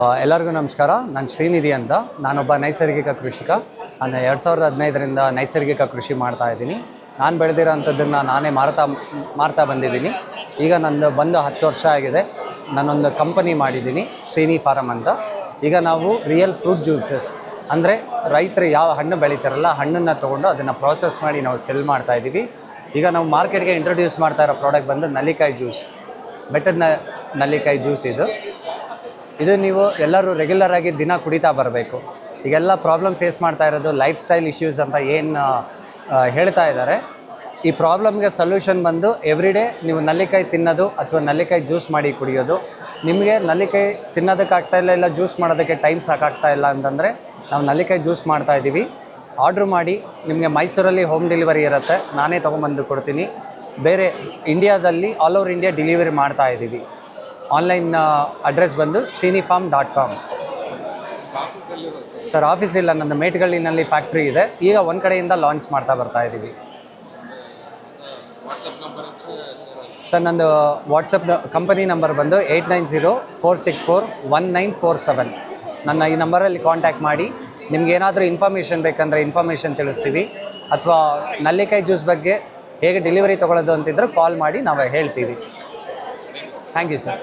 ಎಲ್ಲರಿಗೂ ನಮಸ್ಕಾರ. ನಾನು ಶ್ರೀನಿಧಿ ಅಂತ. ನಾನೊಬ್ಬ ನೈಸರ್ಗಿಕ ಕೃಷಿಕ. ನಾನು 2015ರಿಂದ ನೈಸರ್ಗಿಕ ಕೃಷಿ ಮಾಡ್ತಾ ಇದ್ದೀನಿ. ನಾನು ಬೆಳೆದಿರೋ ಅಂಥದ್ದನ್ನು ನಾನೇ ಮಾರ್ತಾ ಬಂದಿದ್ದೀನಿ. ಈಗ ನಂದು ಬಂದು 10 ವರ್ಷ ಆಗಿದೆ. ನಾನೊಂದು ಕಂಪನಿ ಮಾಡಿದ್ದೀನಿ, ಶ್ರೀನಿ ಫಾರಮ್ ಅಂತ. ಈಗ ನಾವು ರಿಯಲ್ ಫ್ರೂಟ್ ಜ್ಯೂಸಸ್ ಅಂದರೆ ರೈತರು ಯಾವ ಹಣ್ಣು ಬೆಳೀತಾರಲ್ಲ, ಹಣ್ಣನ್ನು ತೊಗೊಂಡು ಅದನ್ನು ಪ್ರಾಸೆಸ್ ಮಾಡಿ ನಾವು ಸೆಲ್ ಮಾಡ್ತಾಯಿದ್ದೀವಿ. ಈಗ ನಾವು ಮಾರ್ಕೆಟ್ಗೆ ಇಂಟ್ರೊಡ್ಯೂಸ್ ಮಾಡ್ತಾ ಇರೋ ಪ್ರಾಡಕ್ಟ್ ಬಂದು ನಲ್ಲಿಕಾಯಿ ಜ್ಯೂಸ್, ಬೆಟ್ಟದ ನಲ್ಲಿಕಾಯಿ ಜ್ಯೂಸ್. ಇದು ನೀವು ಎಲ್ಲರೂ ರೆಗ್ಯುಲರ್ ಆಗಿ ದಿನ ಕುಡಿತಾ ಬರಬೇಕು. ಈಗೆಲ್ಲ ಪ್ರಾಬ್ಲಮ್ ಫೇಸ್ ಮಾಡ್ತಾ ಇರೋದು ಲೈಫ್ ಸ್ಟೈಲ್ ಇಶ್ಯೂಸ್ ಅಂತ ಏನು ಹೇಳ್ತಾ ಇದ್ದಾರೆ. ಈ ಪ್ರಾಬ್ಲಮ್ಗೆ ಸೊಲ್ಯೂಷನ್ ಬಂದು ಎವ್ರಿಡೇ ನೀವು ನಲ್ಲಿಕಾಯಿ ತಿನ್ನೋದು ಅಥವಾ ನಲ್ಲಿಕಾಯಿ ಜ್ಯೂಸ್ ಮಾಡಿ ಕುಡಿಯೋದು. ನಿಮಗೆ ನಲ್ಲಿಕಾಯಿ ತಿನ್ನೋದಕ್ಕಾಗ್ತಾಯಿಲ್ಲ, ಇಲ್ಲ ಜ್ಯೂಸ್ ಮಾಡೋದಕ್ಕೆ ಟೈಮ್ ಸಾಕಾಗ್ತಾ ಇಲ್ಲ ಅಂತಂದರೆ ನಾವು ನಲ್ಲಿಕಾಯಿ ಜ್ಯೂಸ್ ಮಾಡ್ತಾಯಿದ್ದೀವಿ. ಆರ್ಡ್ರ್ ಮಾಡಿ ನಿಮಗೆ ಮೈಸೂರಲ್ಲಿ ಹೋಮ್ ಡೆಲಿವರಿ ಇರುತ್ತೆ, ನಾನೇ ತೊಗೊಂಬಂದು ಕೊಡ್ತೀನಿ. ಬೇರೆ ಇಂಡಿಯಾದಲ್ಲಿ ಆಲ್ ಓವರ್ ಇಂಡಿಯಾ ಡೆಲಿವರಿ ಮಾಡ್ತಾಯಿದ್ದೀವಿ. ಆನ್ಲೈನ್ ಅಡ್ರೆಸ್ ಬಂದು shrinifarm.com. ಸರ್, ಆಫೀಸ್ ಇಲ್ಲ, ನನ್ನ ಮೇಟ್ಗಳ್ಳಿನಲ್ಲಿ ಫ್ಯಾಕ್ಟ್ರಿ ಇದೆ. ಈಗ ಒಂದು ಕಡೆಯಿಂದ ಲಾಂಚ್ ಮಾಡ್ತಾ ಬರ್ತಾಯಿದ್ದೀವಿ. ಸರ್, ನಂದು ವಾಟ್ಸಪ್ ಕಂಪನಿ ನಂಬರ್ ಬಂದು 8904641947. ನನ್ನ ಈ ನಂಬರಲ್ಲಿ ಕಾಂಟ್ಯಾಕ್ಟ್ ಮಾಡಿ. ನಿಮ್ಗೆ ಏನಾದರೂ ಇನ್ಫಾರ್ಮೇಷನ್ ಬೇಕಂದರೆ ಇನ್ಫಾರ್ಮೇಷನ್ ತಿಳಿಸ್ತೀವಿ, ಅಥವಾ ನಲ್ಲಿಕಾಯಿ ಜ್ಯೂಸ್ ಬಗ್ಗೆ ಹೇಗೆ ಡೆಲಿವರಿ ತೊಗೊಳ್ಳೋದು ಅಂತಿದ್ರೆ ಕಾಲ್ ಮಾಡಿ ನಾವು ಹೇಳ್ತೀವಿ. Thank you sir.